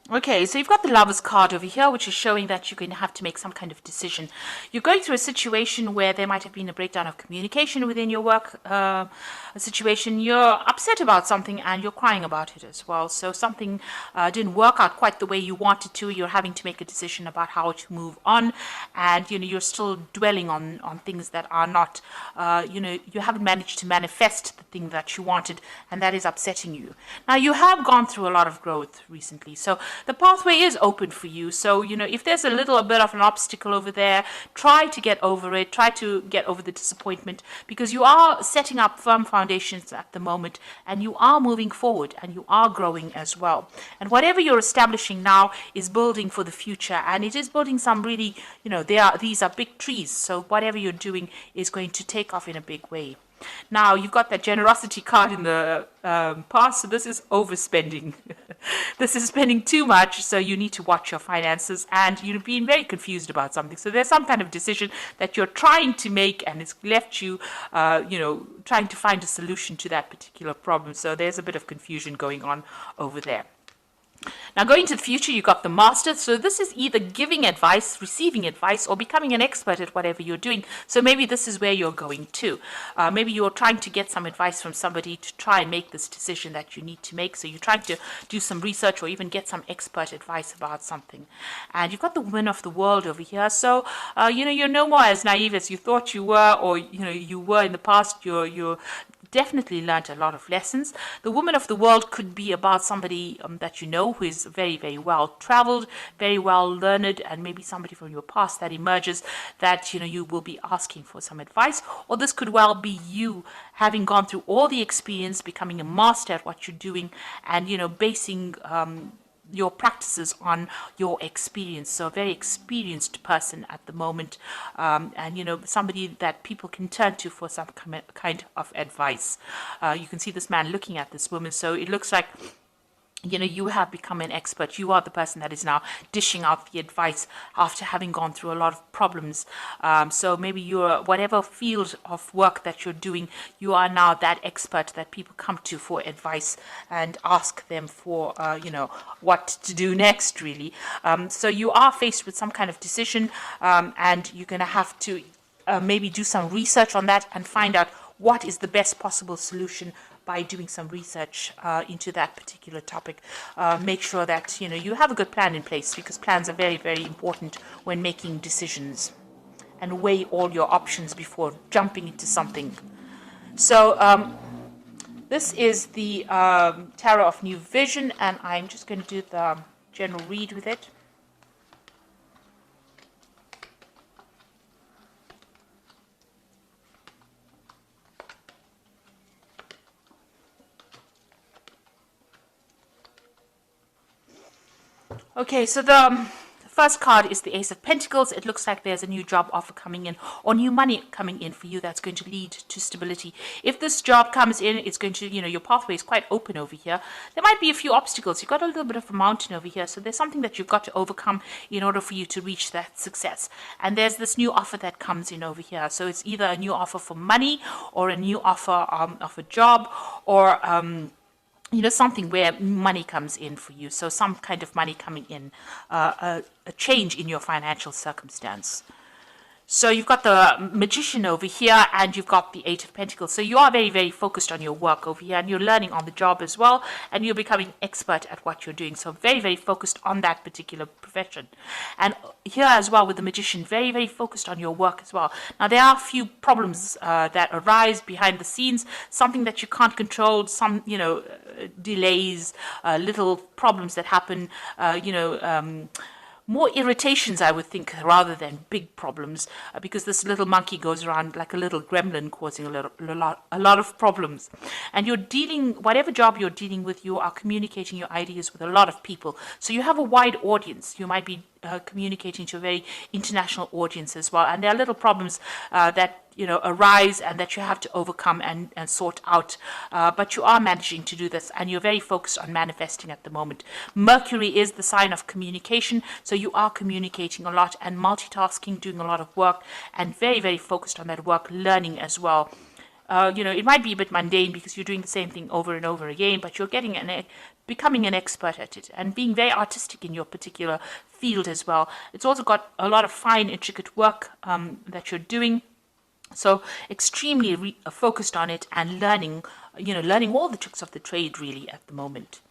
Okay, so you've got the Lovers card over here, which is showing that you're going to have to make some kind of decision. You're going through a situation where there might have been a breakdown of communication within your work a situation. You're upset about something and you're crying about it as well. So something didn't work out quite the way you wanted to. You're having to make a decision about how to move on, and you're still dwelling on things that are not. You haven't managed to manifest the thing that you wanted, and that is upsetting you. Now you have gone through a lot of growth recently, so the pathway is open for you. So, if there's a little bit of an obstacle over there, try to get over it, try to get over the disappointment, because you are setting up firm foundations at the moment, and you are moving forward, and you are growing as well. And whatever you're establishing now is building for the future, and it is building some really, these are big trees. So whatever you're doing is going to take off in a big way. Now, you've got that generosity card in the past, so this is overspending. This is spending too much, so you need to watch your finances, and you're being very confused about something. So there's some kind of decision that you're trying to make, and it's left you, trying to find a solution to that particular problem. So there's a bit of confusion going on over there. Now, going to the future, you've got the master. So this is either giving advice, receiving advice, or becoming an expert at whatever you're doing. So maybe this is where you're going to. Maybe you're trying to get some advice from somebody to try and make this decision that you need to make. So you're trying to do some research or even get some expert advice about something. And you've got the woman of the world over here. So, you're no more as naive as you thought you were, or, you were in the past. You're definitely learned a lot of lessons. The woman of the world could be about somebody that you know who is very, very well traveled, very well learned, and maybe somebody from your past that emerges that you will be asking for some advice. Or this could well be you having gone through all the experience, becoming a master at what you're doing, and basing your practices on your experience. So a very experienced person at the moment, and somebody that people can turn to for some kind of advice. You can see this man looking at this woman, so it looks like you have become an expert. You are the person that is now dishing out the advice after having gone through a lot of problems. So maybe you're, whatever field of work that you're doing, you are now that expert that people come to for advice and ask them for, what to do next, really. So you are faced with some kind of decision, and you're going to have to maybe do some research on that and find out what is the best possible solution by doing some research into that particular topic. Make sure that you have a good plan in place, because plans are very, very important when making decisions, and weigh all your options before jumping into something. So this is the Tarot of New Vision, and I'm just going to do the general read with it. Okay, so the first card is the Ace of Pentacles. It looks like there's a new job offer coming in, or new money coming in for you that's going to lead to stability. If this job comes in, it's going to, your pathway is quite open over here. There might be a few obstacles. You've got a little bit of a mountain over here, so there's something that you've got to overcome in order for you to reach that success. And there's this new offer that comes in over here. So it's either a new offer for money, or a new offer of a job, or something where money comes in for you. So some kind of money coming in, a change in your financial circumstance. So you've got the Magician over here, and you've got the Eight of Pentacles. So you are very, very focused on your work over here, and you're learning on the job as well, and you're becoming expert at what you're doing. So very, very focused on that particular profession. And here as well with the Magician, very, very focused on your work as well. Now, there are a few problems that arise behind the scenes, something that you can't control, some, delays, little problems that happen, more irritations, I would think, rather than big problems, because this little monkey goes around like a little gremlin, causing a lot of problems. And you're dealing, whatever job you're dealing with, you are communicating your ideas with a lot of people. So you have a wide audience. You might be communicating to a very international audience as well. And there are little problems that arise and that you have to overcome and sort out. But you are managing to do this, and you're very focused on manifesting at the moment. Mercury is the sign of communication, so you are communicating a lot and multitasking, doing a lot of work, and very, very focused on that work, learning as well. It might be a bit mundane because you're doing the same thing over and over again, but you're getting becoming an expert at it and being very artistic in your particular field as well. It's also got a lot of fine, intricate work that you're doing. So extremely focused on it and learning, learning all the tricks of the trade really at the moment.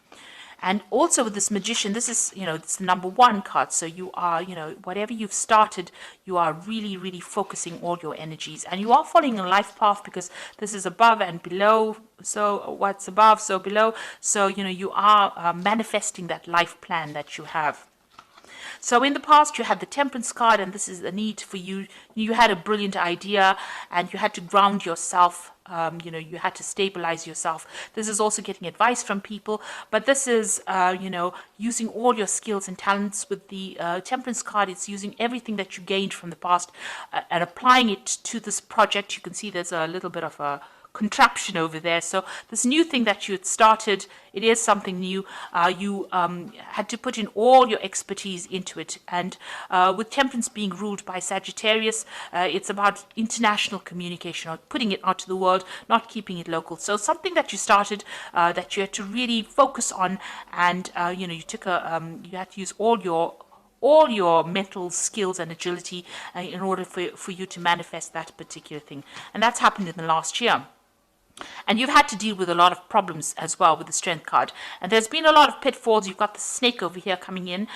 And also with this magician, this is, it's the number 1 card. So you are, whatever you've started, you are really, really focusing all your energies. And you are following a life path because this is above and below. So what's above, so below. So, you are manifesting that life plan that you have. So in the past, you had the Temperance card, and this is a need for you. You had a brilliant idea, and you had to ground yourself. You had to stabilize yourself. This is also getting advice from people, but this is, using all your skills and talents. With the Temperance card, it's using everything that you gained from the past and applying it to this project. You can see there's a little bit of a contraption over there. So this new thing that you had started, it is something new. You had to put in all your expertise into it. And with Temperance being ruled by Sagittarius, it's about international communication, or putting it out to the world, not keeping it local. So something that you started that you had to really focus on, and you took you had to use all your mental skills and agility in order for you to manifest that particular thing. And that's happened in the last year. And you've had to deal with a lot of problems as well with the Strength card. And there's been a lot of pitfalls. You've got the snake over here coming in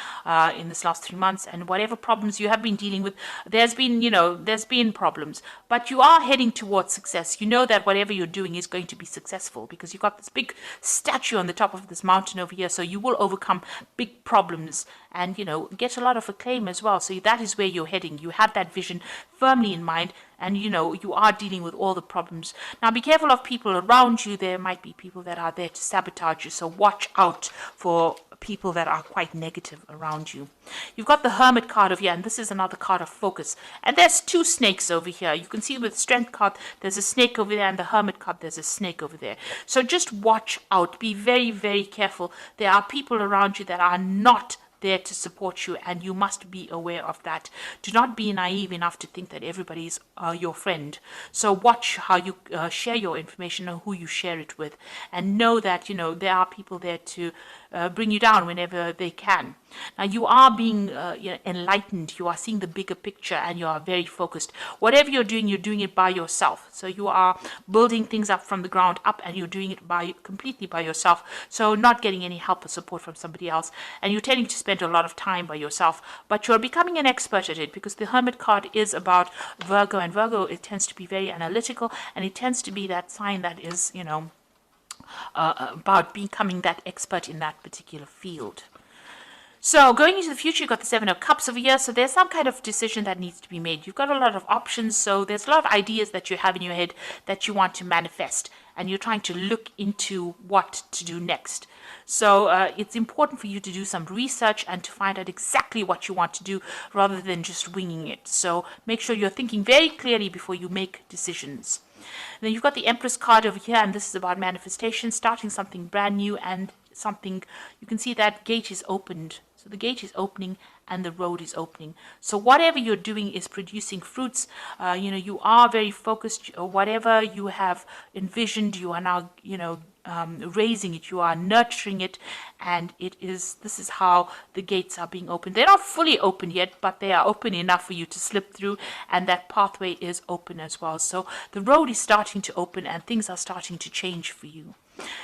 this last 3 months. And whatever problems you have been dealing with, there's been problems. But you are heading towards success. You know that whatever you're doing is going to be successful because you've got this big statue on the top of this mountain over here. So you will overcome big problems and, get a lot of acclaim as well. So that is where you're heading. You have that vision firmly in mind. And, you are dealing with all the problems. Now, be careful of people around you. There might be people that are there to sabotage you. So watch out for people that are quite negative around you. You've got the Hermit card over here, and this is another card of focus. And there's 2 snakes over here. You can see with the Strength card, there's a snake over there, and the Hermit card, there's a snake over there. So just watch out. Be very, very careful. There are people around you that are not there to support you, and you must be aware of that. Do not be naive enough to think that everybody is your friend. So watch how you share your information and who you share it with, and know that there are people there to bring you down whenever they can. Now you are being enlightened. You are seeing the bigger picture, and you are very focused. Whatever you're doing it by yourself. So you are building things up from the ground up, and you're doing it completely by yourself. So not getting any help or support from somebody else, and you're tending to spend a lot of time by yourself. But you're becoming an expert at it because the Hermit card is about Virgo, and Virgo, it tends to be very analytical, and it tends to be that sign that is about becoming that expert in that particular field. So going into the future, you've got the 7 of Cups over here. So there's some kind of decision that needs to be made. You've got a lot of options. So there's a lot of ideas that you have in your head that you want to manifest. And you're trying to look into what to do next. So it's important for you to do some research and to find out exactly what you want to do rather than just winging it. So make sure you're thinking very clearly before you make decisions. And then you've got the Empress card over here, and this is about manifestation, starting something brand new, and something, you can see that gate is opened. So the gate is opening and the road is opening. So whatever you're doing is producing fruits. You are very focused. Whatever you have envisioned, you are now, raising it. You are nurturing it, and this is how the gates are being opened. They're not fully open yet, but they are open enough for you to slip through, and that pathway is open as well. So the road is starting to open, and things are starting to change for you.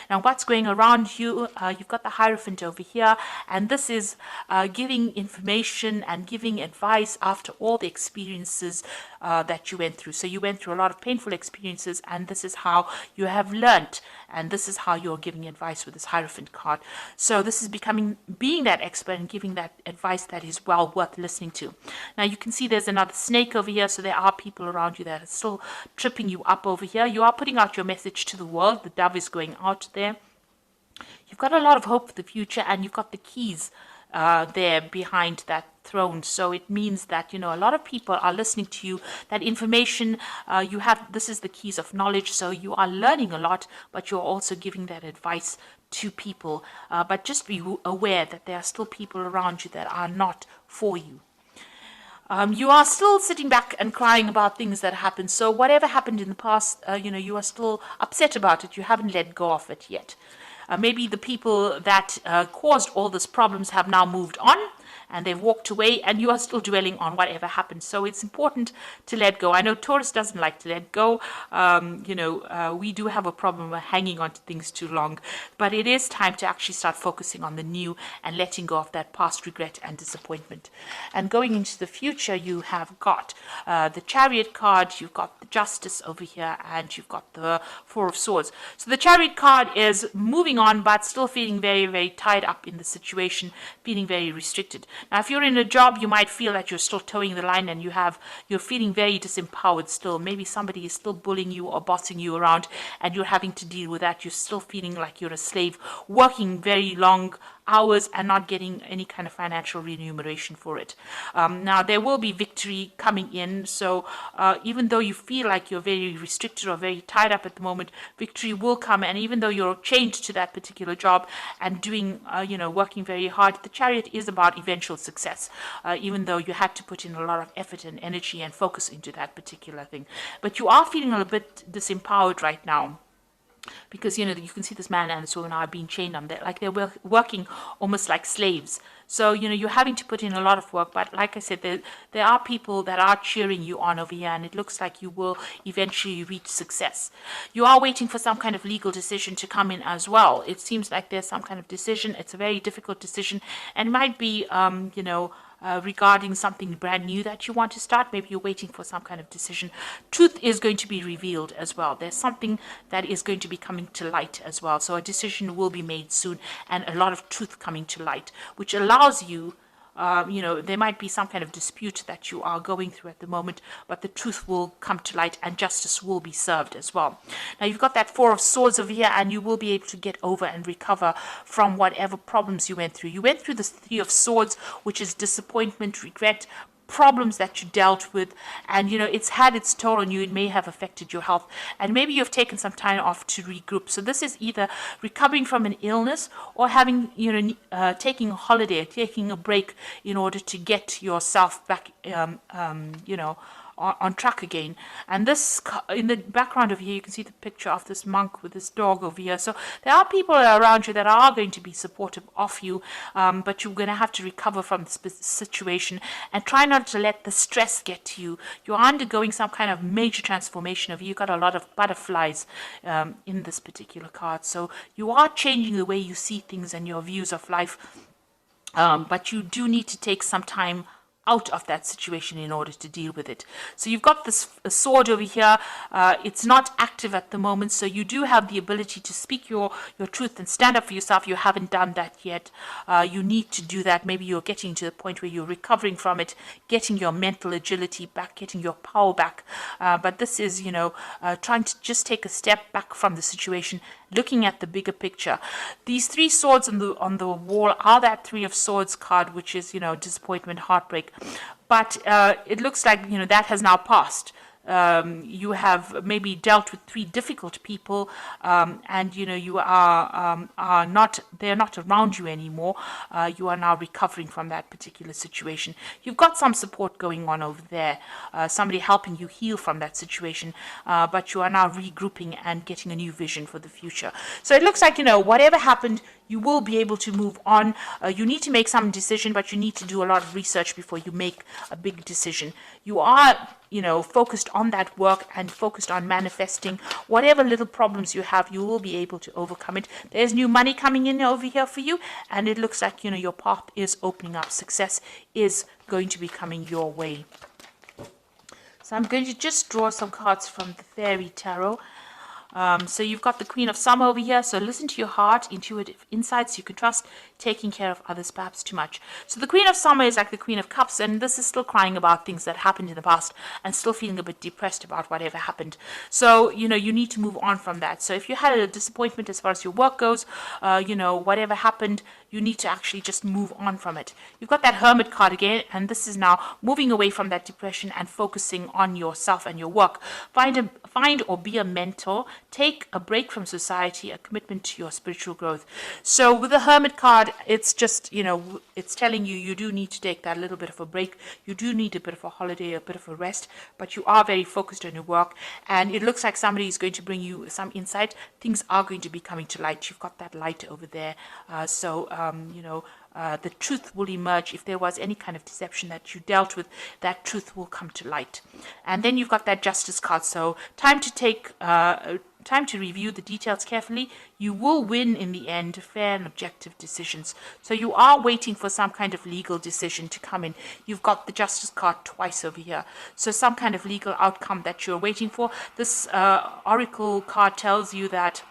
Now, what's going around you? You've got the Hierophant over here, and this is giving information and giving advice after all the experiences that you went through. So you went through a lot of painful experiences, and this is how you have learnt, and this is how you're giving advice with this Hierophant card. So this is being that expert and giving that advice that is well worth listening to. Now you can see there's another snake over here, so there are people around you that are still tripping you up over here. You are putting out your message to the world. The dove is going out there. You've got a lot of hope for the future, and you've got the keys there behind that throne. So it means that a lot of people are listening to you. That information you have, this is the keys of knowledge. So you are learning a lot, but you're also giving that advice to people. But just be aware that there are still people around you that are not for you. You are still sitting back and crying about things that happened. So whatever happened in the past, you are still upset about it. You haven't let go of it yet. Maybe the people that caused all these problems have now moved on, and they've walked away, and you are still dwelling on whatever happened. So it's important to let go. I know Taurus doesn't like to let go. We do have a problem with hanging on to things too long, but it is time to actually start focusing on the new and letting go of that past regret and disappointment. And going into the future, you have got the Chariot card, you've got the Justice over here, and you've got the Four of Swords. So the Chariot card is moving on, but still feeling very, very tied up in the situation, feeling very restricted. Now, if you're in a job, you might feel that you're still towing the line and you're feeling very disempowered still. Maybe somebody is still bullying you or bossing you around, and you're having to deal with that. You're still feeling like you're a slave, working very long hours and not getting any kind of financial remuneration for it. Now, there will be victory coming in. So even though you feel like you're very restricted or very tied up at the moment, victory will come. And even though you're chained to that particular job and doing, working very hard, the Chariot is about eventual success, even though you had to put in a lot of effort and energy and focus into that particular thing. But you are feeling a little bit disempowered right now, because you can see this man and this woman are being chained on there, like they're working almost like slaves. So you're having to put in a lot of work, but like I said, there are people that are cheering you on over here, and it looks like you will eventually reach success. You are waiting for some kind of legal decision to come in as well. It seems like there's some kind of decision. It's a very difficult decision, and it might be regarding something brand new that you want to start. Maybe you're waiting for some kind of decision. Truth is going to be revealed as well. There's something that is going to be coming to light as well. So a decision will be made soon, and a lot of truth coming to light, which allows you, there might be some kind of dispute that you are going through at the moment, but the truth will come to light and justice will be served as well. Now, you've got that Four of Swords over here, and you will be able to get over and recover from whatever problems you went through. You went through the Three of Swords, which is disappointment, regret, problems that you dealt with, and it's had its toll on you. It may have affected your health, and maybe you've taken some time off to regroup. So this is either recovering from an illness or having taking a holiday, taking a break in order to get yourself back on track again. And this, in the background over here, you can see the picture of this monk with this dog over here. So there are people around you that are going to be supportive of you, but you're going to have to recover from this situation and try not to let the stress get to you. You're undergoing some kind of major transformation of you. You've got a lot of butterflies in this particular card. So you are changing the way you see things and your views of life, but you do need to take some time out of that situation in order to deal with it. So you've got this sword over here. It's not active at the moment, so you do have the ability to speak your truth and stand up for yourself. You haven't done that yet. You need to do that. Maybe you're getting to the point where you're recovering from it, getting your mental agility back, getting your power back. But this is, trying to just take a step back from the situation, looking at the bigger picture. These three swords on the wall are that Three of Swords card, which is, disappointment, heartbreak. But it looks like, that has now passed. You have maybe dealt with three difficult people, and you are not, they're not around you anymore. You are now recovering from that particular situation. You've got some support going on over there, somebody helping you heal from that situation, but you are now regrouping and getting a new vision for the future. So it looks like, whatever happened, you will be able to move on. You need to make some decision, but you need to do a lot of research before you make a big decision. You are, focused on that work and focused on manifesting whatever little problems you have. You will be able to overcome it. There's new money coming in over here for you, and it looks like, your path is opening up. Success is going to be coming your way. So I'm going to just draw some cards from the Fairy Tarot. So you've got the Queen of Summer over here. So listen to your heart, intuitive insights you can trust, taking care of others perhaps too much. So the Queen of Summer is like the Queen of Cups, and this is still crying about things that happened in the past and still feeling a bit depressed about whatever happened. So, you need to move on from that. So if you had a disappointment as far as your work goes, whatever happened, you need to actually just move on from it. You've got that Hermit card again, and this is now moving away from that depression and focusing on yourself and your work. Find or be a mentor. take a break from society, a commitment to your spiritual growth. So with the Hermit card, it's just, it's telling you you do need to take that little bit of a break. You do need a bit of a holiday, a bit of a rest, but you are very focused on your work, and it looks like somebody is going to bring you some insight. Things are going to be coming to light. You've got that light over there. The truth will emerge. If there was any kind of deception that you dealt with, that truth will come to light. And then you've got that Justice card. So time to review the details carefully. You will win in the end, fair and objective decisions. So you are waiting for some kind of legal decision to come in. You've got the Justice card twice over here. So some kind of legal outcome that you're waiting for. This Oracle card tells you that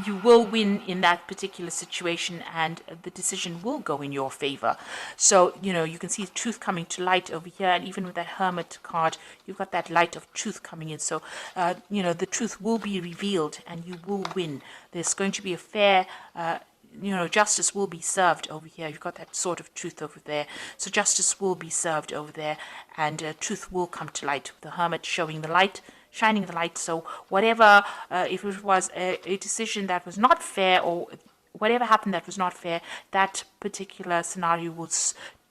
you will win in that particular situation, and the decision will go in your favor. So, you can see truth coming to light over here, and even with that Hermit card, you've got that light of truth coming in. So, the truth will be revealed, and you will win. There's going to be a fair justice will be served over here. You've got that sort of truth over there. So justice will be served over there, and truth will come to light. The Hermit showing the light, shining the light. So whatever, if it was a decision that was not fair, or whatever happened that was not fair, that particular scenario will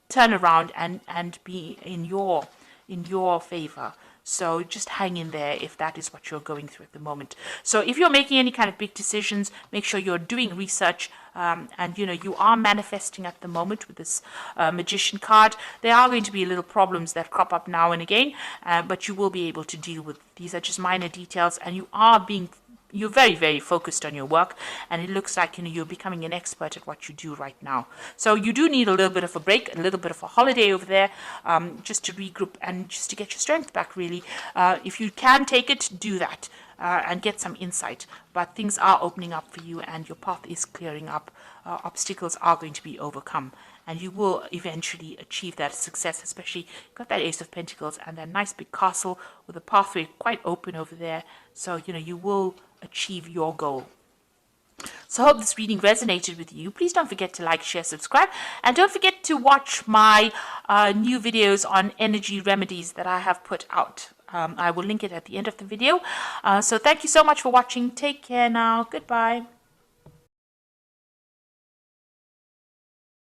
turn around and be in your favor. So just hang in there if that is what you're going through at the moment. So if you're making any kind of big decisions, make sure you're doing research, and you are manifesting at the moment with this Magician card. There are going to be little problems that crop up now and again, but you will be able to deal with. These are just minor details, and you're very, very focused on your work, and it looks like you're becoming an expert at what you do right now. So you do need a little bit of a break, a little bit of a holiday over there, just to regroup and just to get your strength back, really. If you can take it, do that, and get some insight. But things are opening up for you, and your path is clearing up. Obstacles are going to be overcome, and you will eventually achieve that success. Especially, you've got that Ace of Pentacles and that nice big castle with a pathway quite open over there. So you will achieve your goal. So I hope this reading resonated with you. Please don't forget to like, share, subscribe, and don't forget to watch my new videos on energy remedies that I have put out. I will link it at the end of the video. So thank you so much for watching. Take care now. Goodbye.